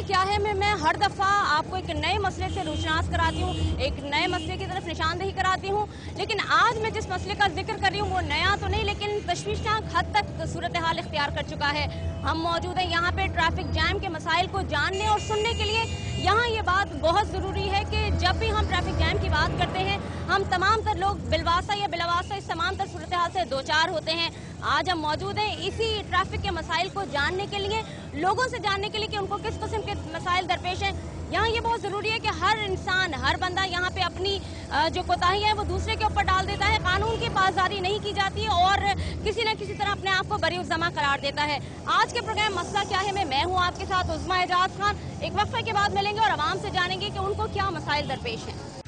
क्या है मैं हर दफ़ा आपको एक नए मसले से रुशनास कराती हूँ, एक नए मसले की तरफ निशानदेही कराती हूँ। लेकिन आज मैं जिस मसले का जिक्र कर रही हूँ वो नया तो नहीं, लेकिन तशवीशनाक हद तक सूरत हाल इख्तियार कर चुका है। हम मौजूद हैं यहाँ पे ट्रैफिक जैम के मसाइल को जानने और सुनने के लिए। यहाँ ये बात बहुत ज़रूरी है कि जब भी हम ट्रैफिक जैम की बात करते हैं, हम तमाम तर लोग बिलवासा या बिलावासा इस तमाम तर सूरत हाल से दो चार होते हैं। आज हम मौजूद हैं इसी ट्रैफिक के मसाइल को जानने के लिए, लोगों से जानने के लिए कि उनको किस किस्म के मसाइल दरपेश हैं। यहाँ ये बहुत ज़रूरी है कि हर इंसान, हर बंदा यहाँ पे अपनी जो कोताही है वो दूसरे के ऊपर डाल देता है, कानून की पासदारी नहीं की जाती है और किसी न किसी तरह अपने आप को बरी-उज़्ज़मा करार देता है। आज के प्रोग्राम मसला क्या है में मैं हूँ आपके साथ उज़्मा एजाज खान। एक वक्फे के बाद मिलेंगे और आवाम से जानेंगे कि उनको क्या मसाइल दरपेश हैं।